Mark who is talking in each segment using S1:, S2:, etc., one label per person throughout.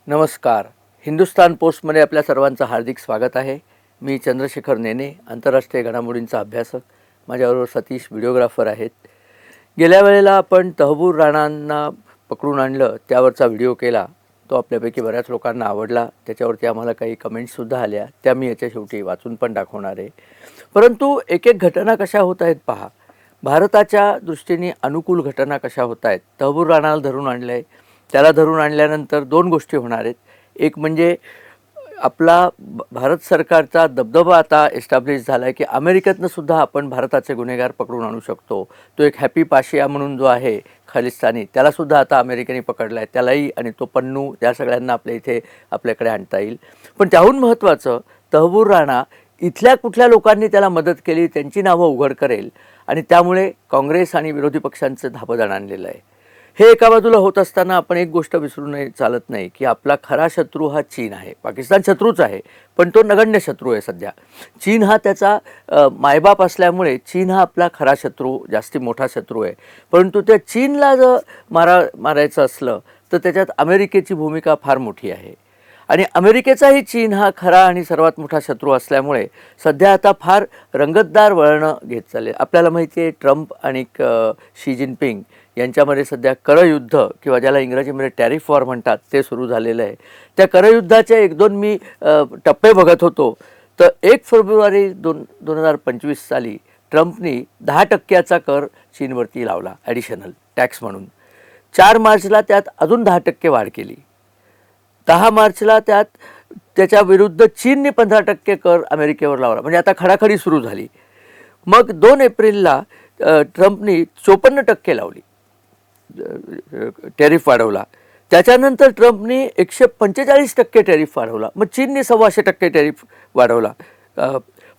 S1: नमस्कार. हिंदुस्तान पोस्टमध्ये आपल्या सर्वांचं हार्दिक स्वागत आहे. मी चंद्रशेखर नेने, आंतरराष्ट्रीय घडामोडींचा अभ्यासक. माझ्याबरोबर सतीश व्हिडिओग्राफर आहेत. गेल्या वेळेला आपण तहबूर राणांना पकडून आणलं त्यावरचा व्हिडिओ केला. तो आपल्यापैकी बऱ्याच लोकांना आवडला. त्याच्यावरती आम्हाला काही कमेंट्ससुद्धा आल्या, त्या मी याच्या शेवटी वाचून पण दाखवणार आहे. परंतु एक एक घटना कशा होत आहेत पहा. भारताच्या दृष्टीने अनुकूल घटना कशा होत आहेत. तहबूर राणाला धरून आणलं आहे. त्याला धरून आणल्यानंतर दोन गोष्टी होणार आहेत. एक म्हणजे आपला भारत सरकारचा दबदबा आता एस्टॅब्लिश झाला आहे की अमेरिकेतनं सुद्धा आपण भारताचे गुन्हेगार पकडून आणू शकतो. तो एक हॅपी पाशिया म्हणून जो आहे खालिस्तानी, त्यालासुद्धा आता अमेरिकेने पकडला आहे. त्यालाही आणि तो पन्नू त्या सगळ्यांना आपल्या इथे आपल्याकडे आणता येईल. पण त्याहून महत्त्वाचं, तहबूर राणा इथल्या कुठल्या लोकांनी त्याला मदत केली त्यांची नावं उघड करेल आणि त्यामुळे काँग्रेस आणि विरोधी पक्षांचं धाबदण आणलेलं आहे. हे एका बाजूला होत असताना आपण एक गोष्ट विसरू चालत नाही की आपला खरा शत्रू हा चीन आहे. पाकिस्तान शत्रूच आहे, पण तो नगण्य शत्रू आहे सध्या. चीन हा त्याचा मायबाप असल्यामुळे चीन हा आपला खरा शत्रू, जास्ती मोठा शत्रू आहे. परंतु त्या चीनला जर मारायचं असलं तर त्याच्यात अमेरिकेची भूमिका फार मोठी आहे. आणि अमेरिकेचाही चीन हा खरा आणि सर्वात मोठा शत्रू असल्यामुळे सध्या आता फार रंगतदार वळणं घेत चालले. आपल्याला माहिती आहे ट्रम्प आणि शी जिनपिंग यांच्यामध्ये सध्या करयुद्ध किंवा ज्याला इंग्रजीमध्ये टॅरिफ वॉर म्हणतात ते सुरू झालेलं आहे. त्या करयुद्धाचे एक दोन मी टप्पे बघत होतो. तर 1 फेब्रुवारी 2025 साली ट्रम्पनी 10% कर चीनवरती लावला, ॲडिशनल टॅक्स म्हणून. 4 मार्चला त्यात अजून 10% वाढ केली. 10 मार्चला त्याच्या विरुद्ध चीनने 15% कर अमेरिकेवर लावला. म्हणजे आता खडाखडी सुरू झाली. मग 2 एप्रिलला ट्रम्पनी 54% लावली, टॅरिफ वाढवला. त्याच्यानंतर ट्रम्पनी 145% टॅरिफ वाढवला. मग चीनने 125% टॅरिफ वाढवला.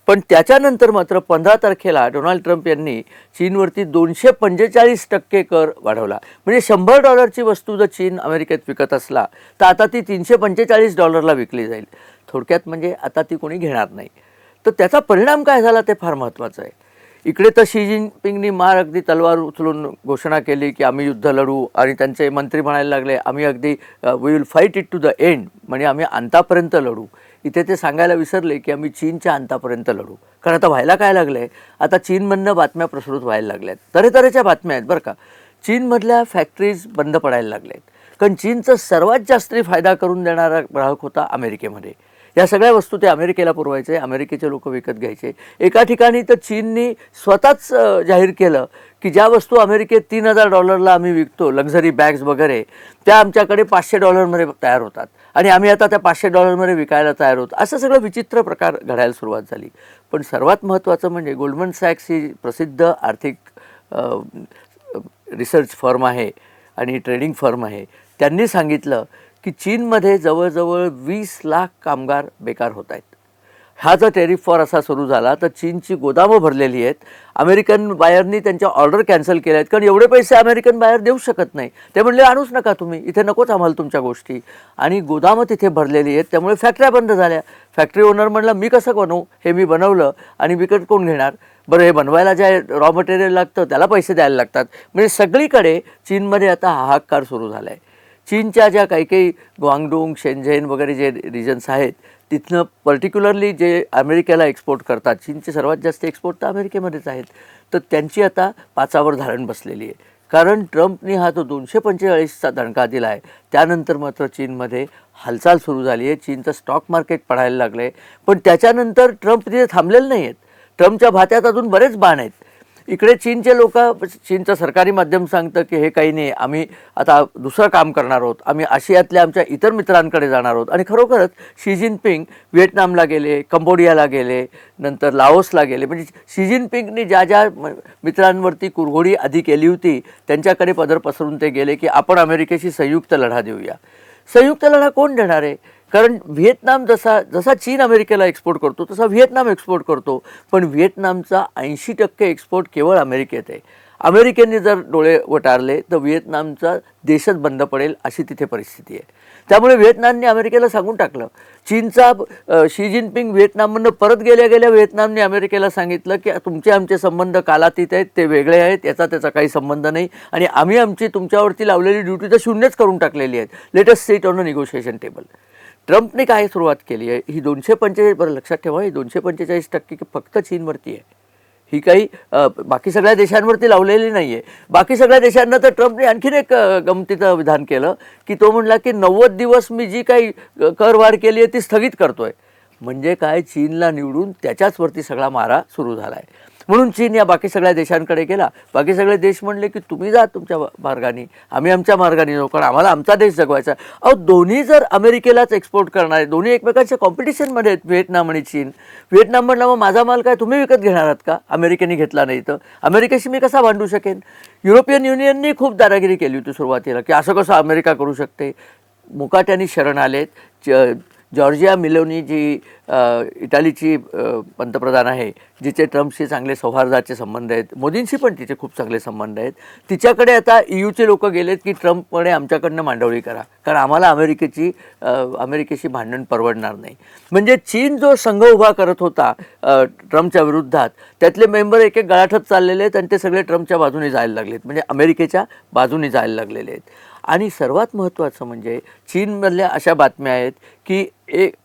S1: पण त्याच्यानंतर मात्र 15 तारखेला डोनाल्ड ट्रम्प यांनी चीनवरती 245% कर वाढवला. म्हणजे $100ची वस्तू जर चीन अमेरिकेत विकत असला तर आता ती $345ला विकली जाईल. थोडक्यात म्हणजे आता ती कोणी घेणार नाही. तर त्याचा परिणाम काय झाला ते फार महत्त्वाचं आहे. इकडे तर शी जिनपिंगनी अगदी तलवार उचलून घोषणा केली की आम्ही युद्ध लढू, आणि त्यांचे मंत्री म्हणायला लागले आम्ही अगदी we will fight it to the end, म्हणजे आम्ही अंतापर्यंत लढू. इथे ते सांगायला विसरले की आम्ही चीनच्या अंतापर्यंत लढू. कारण आता व्हायला काय लागलं आहे, आता चीनमधनं बातम्या प्रसृत व्हायला लागल्या आहेत. तऱ्हेतऱ्हेच्या बातम्या आहेत बरं का. चीनमधल्या फॅक्टरीज बंद पडायला लागल्या आहेत. कारण चीनचा सर्वात जास्त फायदा करून देणारा ग्राहक होता अमेरिकेमध्ये. या सगळ्या वस्तू ते अमेरिकेला पुरवायचे, अमेरिकेचे लोक विकत घ्यायचे. एका ठिकाणी तर चीननी स्वतःच जाहीर केलं की ज्या वस्तू अमेरिकेत $3000ला आम्ही विकतो, लक्झरी बॅग्स वगैरे, त्या आमच्याकडे $500 तयार होतात आणि आम्ही आता त्या $500 विकायला तयार होतो. असं सगळं विचित्र प्रकार घडायला सुरुवात झाली. पण सर्वात महत्त्वाचं म्हणजे गोल्डमन सॅक्स ही प्रसिद्ध आर्थिक रिसर्च फर्म आहे आणि ट्रेडिंग फर्म आहे. त्यांनी सांगितलं की चीनमध्ये जवळजवळ 20 लाख कामगार बेकार होत आहेत. हा जर टॅरिफ वॉर असा सुरू झाला तर चीनची गोदामं भरलेली आहेत. अमेरिकन बायरनी त्यांच्या ऑर्डर कॅन्सल केल्या आहेत, कारण एवढे पैसे अमेरिकन बायर देऊ शकत नाही. ते म्हणले आणूच नका तुम्ही, इथे नकोच आम्हाला तुमच्या गोष्टी. आणि गोदामं तिथे भरलेली आहेत, त्यामुळे फॅक्टऱ्या बंद झाल्या. फॅक्टरी ओनर म्हणला मी कसं बनवू, हे मी बनवलं आणि विकत कोण घेणार. बरं, हे बनवायला जे रॉ मटेरियल लागतं त्याला पैसे द्यायला लागतात. म्हणजे सगळीकडे चीनमध्ये आता हाहाकार सुरू झाला आहे. चीनच्या ज्या काही ग्वांगडोंग, शेंझेन वगैरे जे रिजन्स आहेत तिथनं पर्टिक्युलरली जे अमेरिकेला एक्सपोर्ट करतात, चीनचे सर्वात जास्त एक्सपोर्ट तर अमेरिकेमध्येच आहेत. तर त्यांची आता पाचावर धारण बसलेली आहे. कारण ट्रम्पनी हा जो 245चा दणका दिला आहे त्यानंतर मात्र चीनमध्ये हालचाल सुरू झाली आहे. चीनचं स्टॉक मार्केट पडायला लागलं आहे. पण त्याच्यानंतर ट्रम्प तिथे थांबलेले नाही आहेत. ट्रम्पच्या भात्यात अजून बरेच बाण आहेत. इकडे चीनचे लोक, चीनचं सरकारी माध्यम सांगतं की हे काही नाही, आम्ही आता दुसरं काम करणार आहोत, आम्ही आशियातल्या आमच्या इतर मित्रांकडे जाणार आहोत. आणि खरोखरच शी जिनपिंग व्हिएतनामला गेले, कंबोडियाला गेले, नंतर लाओसला गेले. म्हणजे शी जिनपिंगनी ज्या ज्या मित्रांवरती कुरघोडी आधी केली होती त्यांच्याकडे पदर पसरून ते गेले की आपण अमेरिकेशी संयुक्त लढा देऊया. संयुक्त लढा कोण देणार आहे. कारण व्हिएतनाम जसा चीन अमेरिकेला एक्सपोर्ट करतो तसा व्हिएतनाम एक्सपोर्ट करतो. पण व्हिएतनामचा 80% एक्सपोर्ट केवळ अमेरिकेत आहे. अमेरिकेने जर डोळे वटारले तर व्हिएतनामचा देशच बंद पडेल अशी तिथे परिस्थिती आहे. त्यामुळे व्हिएतनामने अमेरिकेला सांगून टाकलं. चीनचा शी जिनपिंग व्हिएतनाममधनं परत गेल्या गेल्या व्हिएतनामने अमेरिकेला सांगितलं की तुमचे आमचे संबंध कालातीत आहेत, ते वेगळे आहेत, याचा त्याचा काही संबंध नाही आणि आम्ही आमची तुमच्यावरती लावलेली ड्युटी तर शून्यच करून टाकलेली आहे. Let us sit on a negotiation table. ट्रम्पने काय सुरुवात केली आहे, ही 245, बरं लक्षात ठेवा, ही 245% फक्त चीनवरती आहे. ही काही बाकी सगळ्या देशांवरती लावलेली नाही आहे. बाकी सगळ्या देशांना तर ट्रम्पने आणखीन एक गमतीचं विधान केलं की तो म्हणला की 90 दिवस मी जी काही करवाढ केली आहे ती स्थगित करतोय. म्हणजे काय, चीनला निवडून त्याच्याचवरती सगळा मारा सुरू झाला आहे. म्हणून चीन या बाकी सगळ्या देशांकडे गेला. बाकी सगळे देश म्हणले की तुम्ही जा तुमच्या मार्गाने, आम्ही आमच्या मार्गाने जाऊ, कारण आम्हाला आमचा देश जगवायचा. अहो, दोन्ही जर अमेरिकेलाच एक्सपोर्ट करणारे, दोन्ही एकमेकांच्या कॉम्पिटिशनमध्ये आहेत, व्हिएतनाम आणि चीन. व्हिएतनाम म्हणलं मग माझा माल काय तुम्ही विकत घेणार आहात का, अमेरिकेने घेतला नाही तर अमेरिकेशी मी कसा भांडू शकेन. युरोपियन युनियननी खूप दादागिरी केली होती सुरुवातीला की असं कसं अमेरिका करू शकते. मुकाट्याने शरण आलेत. जॉर्जिया मेलोनी जी इटालीची पंतप्रधान आहे, जिचे ट्रम्पशी चांगले सौहार्दाचे संबंध आहेत, मोदींशी पण तिचे खूप चांगले संबंध आहेत, तिच्याकडे आता ईयूचे लोक गेलेत की ट्रम्पमुळे आमच्याकडनं मांडवळी करा, कारण आम्हाला अमेरिकेशी भांडण परवडणार नाही. म्हणजे चीन जो संघ उभा करत होता ट्रम्पच्या विरुद्धात, त्यातले मेंबर एक एक गळाठत चाललेले आहेत आणि ते सगळे ट्रम्पच्या बाजूने जायला लागलेत, म्हणजे अमेरिकेच्या बाजूने जायला लागलेले आहेत. आणि सर्वात महत्त्वाचं म्हणजे चीनमधल्या अशा बातम्या आहेत की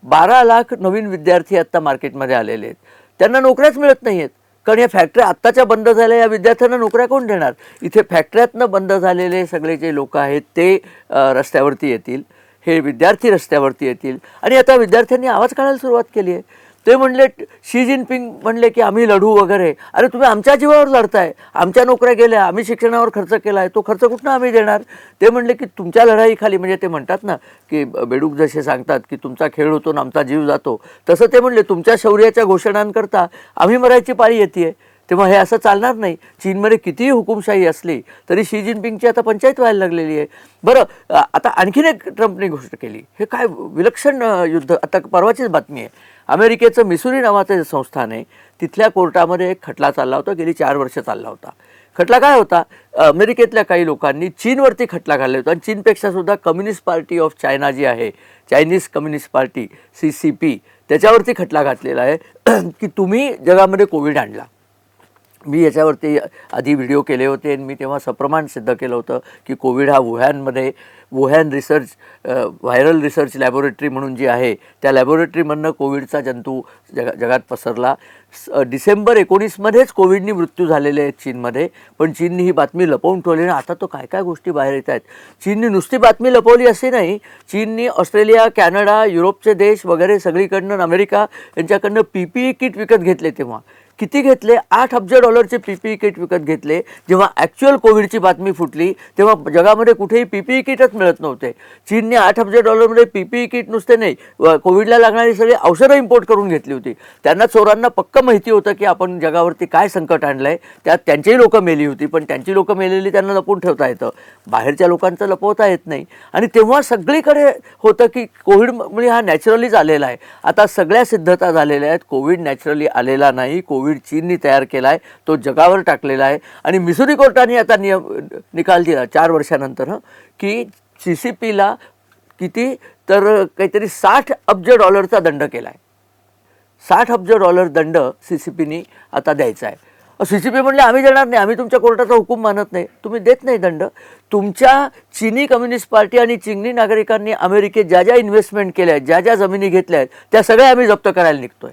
S1: 12 लाख नवीन विद्यार्थी आत्ता मार्केटमध्ये आलेले आहेत. त्यांना नोकऱ्याच मिळत नाही आहेत, कारण या फॅक्टऱ्या आत्ताच्या बंद झाल्या. या विद्यार्थ्यांना नोकऱ्या कोण देणार. इथे फॅक्टऱ्यातनं बंद झालेले सगळे जे लोक आहेत ते रस्त्यावरती येतील, हे विद्यार्थी रस्त्यावरती येतील. आणि आता विद्यार्थ्यांनी आवाज काढायला सुरुवात केली आहे. ते म्हणले, शी जिनपिंग म्हणले की आम्ही लढू वगैरे. अरे तुम्ही आमच्या जीवावर लढताय, आमच्या नोकऱ्या गेल्या, आम्ही शिक्षणावर खर्च केला आहे, तो खर्च कुठनं आम्ही देणार. ते म्हणले की तुमच्या लढाईखाली, म्हणजे ते म्हणतात ना की बेडूक जसे सांगतात की तुमचा खेळ होतो ना आमचा जीव जातो, तसं ते म्हणले तुमच्या शौर्याच्या घोषणांकरता आम्ही मरायची पाळी येते. तेव्हा हे असं चालणार नाही. चीनमध्ये कितीही हुकुमशाही असली तरी शी जिनपिंगची आता पंचायत व्हायला लागलेली आहे. बरं, आता आणखीन एक ट्रम्पने गोष्ट केली. हे काय विलक्षण युद्ध. आता परवाचीच बातमी आहे. अमेरिकेचं मिसुरी नावाचं संस्थान आहे, तिथल्या कोर्टामध्ये एक खटला चालला होता, गेली 4 वर्ष चालला होता. खटला काय होता, अमेरिकेतल्या काही लोकांनी चीनवरती खटला घालला होता. आणि चीनपेक्षा सुद्धा कम्युनिस्ट पार्टी ऑफ चायना जी आहे, चायनीज कम्युनिस्ट पार्टी CCP, त्याच्यावरती खटला घातलेला आहे की तुम्ही जगामध्ये कोविड आणला. मी याच्यावरती आधी व्हिडिओ केले होते आणि मी तेव्हा सप्रमाण सिद्ध केलं होतं की कोविड हा Wuhan research viral research laboratory म्हणून जी आहे, त्या लॅबोरेटरीमधनं कोविडचा जंतू जगात पसरला. डिसेंबर 19मध्येच कोविडनी मृत्यू झालेले आहेत चीनमध्ये, पण चीननी ही बातमी लपवून ठेवली. आणि आता तो काय काय गोष्टी बाहेर येत आहेत. चीननी नुसती बातमी लपवली असे नाही, चीननी ऑस्ट्रेलिया, कॅनडा, युरोपचे देश वगैरे सगळीकडनं, अमेरिका यांच्याकडनं PPE किट विकत घेतले. तेव्हा किती घेतले, $8 अब्ज PPE किट विकत घेतले. जेव्हा ॲक्च्युअल कोविडची बातमी फुटली तेव्हा जगामध्ये कुठेही PPE किटच मिळत नव्हते. चीनने $8 अब्ज PPE किट नुसते नाही, कोविडला लागणारी सगळी औषधं इम्पोर्ट करून घेतली होती. त्यांना चोरांना पक्क माहिती होतं की आपण जगावरती काय संकट आणलं आहे. त्यात त्यांचीही लोकं मेली होती, पण त्यांची लोकं मेलेली त्यांना लपवून ठेवता येतं, बाहेरच्या लोकांचं लपवता येत नाही. आणि तेव्हा सगळीकडे होतं की कोविड म्हणजे हा नॅचरलीच आलेला आहे. आता सगळ्या सिद्धता झालेल्या आहेत. कोविड नॅचरली आलेला नाही, कोविड चीननी तयार केला आहे, तो जगावर टाकलेला आहे. आणि मिसुरी कोर्टाने आता निकाल दिला 4 वर्षानंतर की CCPला किती तर काहीतरी $60 अब्ज दंड केला आहे. $60 अब्ज दंड CCPनी आता द्यायचा आहे. CCP म्हणले आम्ही देणार नाही, आम्ही तुमच्या कोर्टाचा हुकूम मानत नाही. तुम्ही देत नाही दंड. तुमच्या चीनी कम्युनिस्ट पार्टी आणि चीनी नागरिकांनी अमेरिकेत ज्या ज्या इन्व्हेस्टमेंट केल्या आहेत, ज्या ज्या जमिनी घेतल्या आहेत, त्या सगळ्या आम्ही जप्त करायला निघतोय.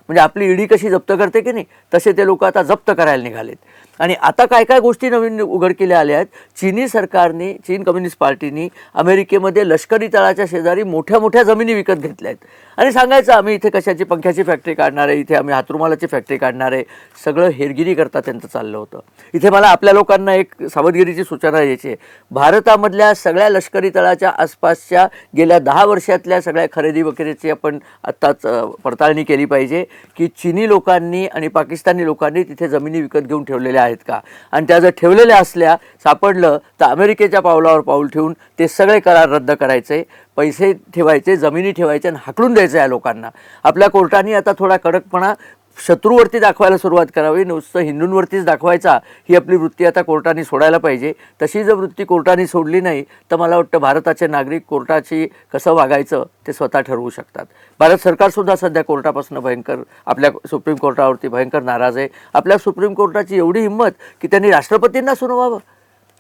S1: म्हणजे आपली ईडी कशी जप्त करते की नाही, तसे ते लोक आता जप्त करायला निघालेत. आणि आता काय काय गोष्टी नवीन उघडकीला आल्या आहेत. चीनी सरकारने, चीन कम्युनिस्ट पार्टीनी अमेरिकेमध्ये लष्करी तळाच्या शेजारी मोठ्या मोठ्या जमिनी विकत घेतल्या आहेत. आणि सांगायचं आम्ही इथे कशाची पंख्याची फॅक्टरी काढणार आहे, इथे आम्ही हातरुमालाची फॅक्टरी काढणार आहे. सगळं हेरगिरी करता त्यांचं चाललं होतं. इथे मला आपल्या लोकांना एक सावधगिरीची सूचना द्यायची आहे. भारतामधल्या सगळ्या लष्करी तळाच्या आसपासच्या गेल्या 10 वर्षातल्या सगळ्या खरेदी वगैरेची आपण आत्ताच पडताळणी केली पाहिजे की चीनी लोकांनी आणि पाकिस्तानी लोकांनी तिथे जमिनी विकत घेऊन ठेवलेल्या आहेत का. आणि त्या जर ठेवलेल्या असल्या सापडलं तर अमेरिकेच्या पावलावर पाऊल ठेवून ते सगळे करार रद्द करायचे, पैसे ठेवायचे, जमिनी ठेवायचे आणि हाकलून द्यायचं या लोकांना. आपल्या कोर्टाने आता थोडा कडकपणा शत्रूवरती दाखवायला सुरुवात करावी, नुसतं हिंदूंवरतीच दाखवायचा ही आपली वृत्ती आता कोर्टाने सोडायला पाहिजे. तशी जर वृत्ती कोर्टाने सोडली नाही तर मला वाटतं भारताचे नागरिक कोर्टाची कसं वागायचं ते स्वतः ठरवू शकतात. भारत सरकारसुद्धा सध्या कोर्टापासून भयंकर, आपल्या सुप्रीम कोर्टावरती भयंकर नाराज आहे. आपल्या सुप्रीम कोर्टाची एवढी हिंमत की त्यांनी राष्ट्रपतींना सुनावावं.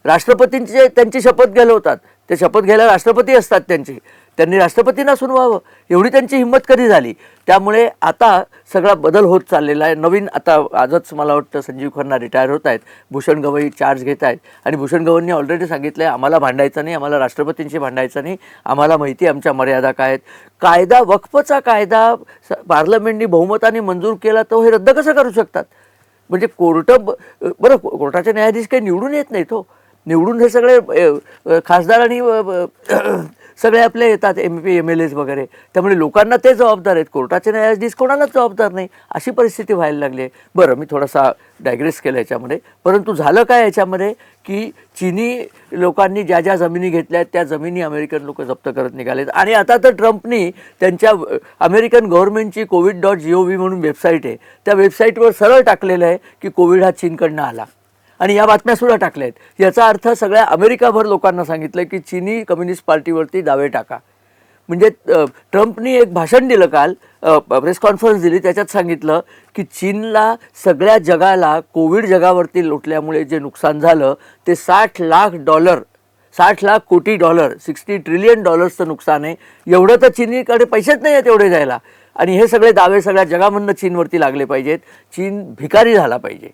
S1: राष्ट्रपतींचे त्यांची शपथ घ्यायला ते शपथ घ्यायला राष्ट्रपती असतात त्यांनी राष्ट्रपतींना सुनवावं, एवढी त्यांची हिंमत कधी झाली. त्यामुळे आता सगळा बदल होत चाललेला आहे. नवीन आता आजच मला वाटतं संजीव खन्ना रिटायर होत आहेत, भूषण गवई चार्ज घेत आहेत आणि भूषण गवईंनी ऑलरेडी सांगितलं आहे आम्हाला भांडायचं नाही, आम्हाला राष्ट्रपतींशी भांडायचं नाही, आम्हाला माहिती आहे आमच्या मर्यादा काय आहेत. कायदा, वक्फचा कायदा पार्लमेंटनी बहुमताने मंजूर केला तर हे रद्द कसं करू शकतात? म्हणजे बरं, कोर्टाचे न्यायाधीश काही निवडून येत नाहीत हो, निवडून हे सगळे खासदार आणि सगळे आपले येतात, MP MLAs वगैरे. त्यामुळे लोकांना ते जबाबदार आहेत, कोर्टाचे न्यायाधीश कोणालाच जबाबदार नाही, अशी परिस्थिती व्हायला लागली आहे. बरं, मी थोडासा डायग्रेस केलं याच्यामध्ये, परंतु झालं काय याच्यामध्ये की चीनी लोकांनी ज्या ज्या जमिनी घेतल्या आहेत त्या जमिनी अमेरिकन लोक जप्त करत निघालेत. आणि आता तर ट्रम्पनी त्यांच्या अमेरिकन गव्हर्नमेंटची covid.gov म्हणून वेबसाईट आहे, त्या वेबसाईटवर सरळ टाकलेलं आहे की कोविड हा चीनकडनं आला. आणि या बातम्यासुद्धा टाकल्या आहेत. याचा अर्थ सगळ्या अमेरिकाभर लोकांना सांगितलं की चीनी कम्युनिस्ट पार्टीवरती दावे टाका. म्हणजे ट्रम्पनी एक भाषण दिलं काल, प्रेस कॉन्फरन्स दिली, त्याच्यात सांगितलं की चीनला सगळ्या जगाला कोविड जगावरती लोटल्यामुळे जे नुकसान झालं ते $60 लाख कोटी डॉलर, $60 ट्रिलियन नुकसान आहे. एवढं तर चीनीकडे पैसेच नाही आहेत एवढे द्यायला. आणि हे सगळे दावे सगळ्या जगामधनं चीनवरती लागले पाहिजेत. चीन भिकारी झाला पाहिजे.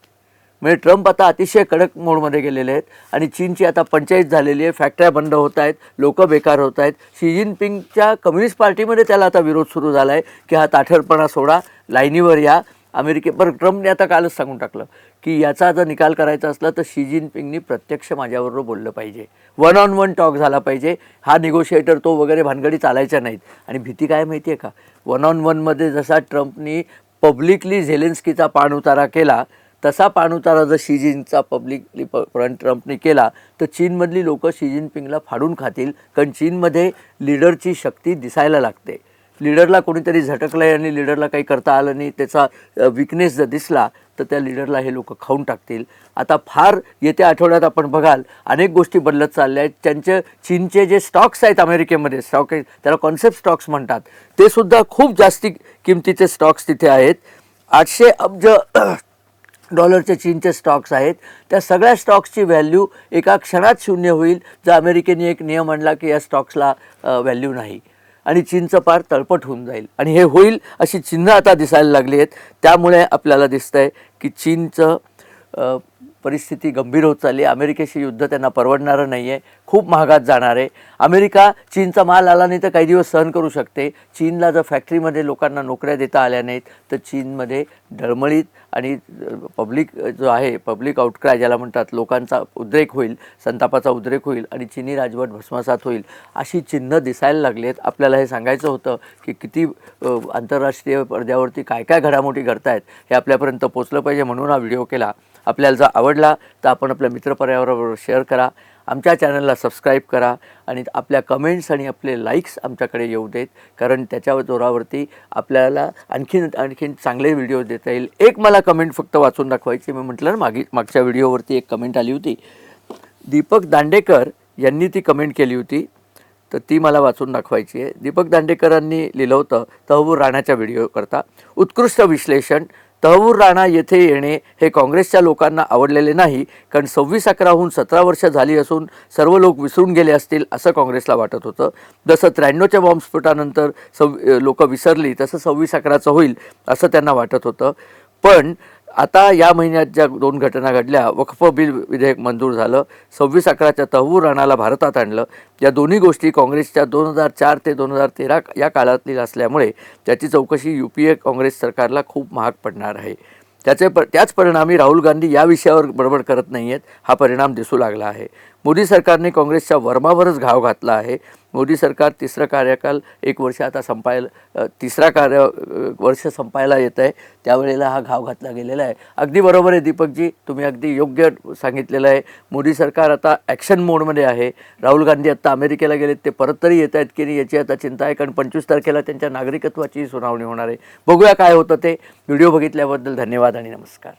S1: म्हणजे ट्रम्प आता अतिशय कडक मोडमध्ये गेलेले आहेत आणि चीनची आता पंचायत झालेली आहे, फॅक्टऱ्या बंद होत आहेत, लोक बेकार होत आहेत. शी जिनपिंगच्या कम्युनिस्ट पार्टीमध्ये त्याला आता विरोध सुरू झाला आहे की हा ताठरपणा सोडा, लाईनीवर या. बरं, ट्रम्पने आता कालच सांगून टाकलं की याचा जर निकाल करायचा असला तर शी जिनपिंगनी प्रत्यक्ष माझ्याबरोबर बोललं पाहिजे, 1-on-1 टॉक झाला पाहिजे. हा निगोशिएटर तो वगैरे भानगडी चालायच्या नाहीत. आणि भीती काय माहिती आहे का, 1-on-1मध्ये जसा ट्रम्पनी पब्लिकली झेलेन्स्कीचा पाणउतारा केला तसा पाणउतारा जर शी जिनचा पब्लिकली ट्रम्पने केला तर चीनमधली लोक शी जिनपिंगला फाडून खातील. कारण चीनमध्ये लीडरची शक्ती दिसायला लागते. लीडरला कोणीतरी झटकलं आहे आणि लीडरला काही करता आलं नाही, त्याचा विकनेस जर दिसला तर त्या लीडरला हे लोक खाऊन टाकतील. आता फार येत्या आठवड्यात आपण बघाल अनेक गोष्टी बदलत चालल्या आहेत. चीनचे जे स्टॉक्स आहेत अमेरिकेमध्ये, स्टॉक आहेत त्याला कॉन्सेप्ट स्टॉक्स म्हणतात, ते सुद्धा खूप जास्ती किमतीचे स्टॉक्स तिथे आहेत. 800 अब्ज डॉलरचे चीनचे स्टॉक्स आहेत. त्या सगळ्या स्टॉक्सची व्हॅल्यू एका क्षणात शून्य होईल जर अमेरिकेने एक नियम आणला की या स्टॉक्सला व्हॅल्यू नाही आणि चीनचं पार तळपट होऊन जाईल. आणि हे होईल अशी चिन्ह आता दिसायला लागली आहेत. त्यामुळे आपल्याला दिसतंय की चीनचं परिस्थिती गंभीर होत चालली. अमेरिकेशी युद्ध त्यांना परवडणारं नाही आहे, खूप महागात जाणार आहे. अमेरिका चीनचा माल आला नाही तर काही दिवस सहन करू शकते. चीनला जर फॅक्टरीमध्ये लोकांना नोकऱ्या देता आल्या नाहीत तर चीनमध्ये डळमळीत आणि पब्लिक जो आहे, पब्लिक आउटक्राय ज्याला म्हणतात, लोकांचा उद्रेक होईल, संतापाचा उद्रेक होईल आणि चीनी राजवट भस्मसात होईल, अशी चिन्ह दिसायला लागली आहेत. आपल्याला हे सांगायचं होतं की किती आंतरराष्ट्रीय पडद्यावरती काय काय घडामोडी घडत आहेत हे आपल्यापर्यंत पोचलं पाहिजे, म्हणून हा व्हिडिओ केला. आपल्याला जर आवडला तर आपण आपल्या मित्रपरिवाराबरोबर शेअर करा, आमच्या चॅनलला सबस्क्राईब करा आणि आपल्या कमेंट्स आणि आपले लाईक्स आमच्याकडे येऊ देत. कारण त्याच्या जोरावरती आपल्याला आणखीन चांगले व्हिडिओ देता येईल. एक मला कमेंट फक्त वाचून दाखवायची. मी म्हटलं ना मागच्या व्हिडिओवरती एक कमेंट आली होती, दीपक दांडेकर यांनी ती कमेंट केली होती, तर ती मला वाचून दाखवायची आहे. दीपक दांडेकरांनी लिहिलं होतं तहव्वूर राणाच्या व्हिडिओकरता, उत्कृष्ट विश्लेषण. तहव्वूर राणा येथे येणे हे काँग्रेसच्या लोकांना आवडलेले नाही, कारण 26/11हून 17 वर्ष झाली असून सर्व लोक विसरून गेले असतील असं काँग्रेसला वाटत होतं. जसं 93च्या बॉम्बस्फोटानंतर लोक विसरली तसं 26/11चं होईल असं त्यांना वाटत होतं. पण आता या महिन्यात ज्या 2 घटना घडल्या, वक्फ बिल विधेयक मंजूर झालं, 26/11च्या तहव्वूर राणाला भारतात आणलं, या दोन्ही गोष्टी काँग्रेसच्या 2004 ते 2013 या काळातील असल्यामुळे त्याची चौकशी UPA काँग्रेस सरकारला खूप महाग पडणार आहे. त्याच परिणामी राहुल गांधी या विषयावर बडबड करत नाही आहेत, हा परिणाम दिसू लागला आहे. मोदी सरकारने काँग्रेसच्या वर्मावरच घाव घातला आहे. मोदी सरकार तिसरं कार्यकाल 1 वर्ष आता वर्ष संपायला येत आहे, त्यावेळेला हा घाव घातला गेलेला आहे. अगदी बरोबर आहे दीपकजी, तुम्ही अगदी योग्य सांगितलेलं आहे. मोदी सरकार आता ॲक्शन मोडमध्ये आहे. राहुल गांधी आत्ता अमेरिकेला गेलेत, ते परत तरी येत आहेत की नाही याची आता चिंता आहे, कारण 25 तारखेला त्यांच्या नागरिकत्वाची सुनावणी होणार आहे. बघूया काय होतं ते. व्हिडिओ बघितल्याबद्दल धन्यवाद आणि नमस्कार.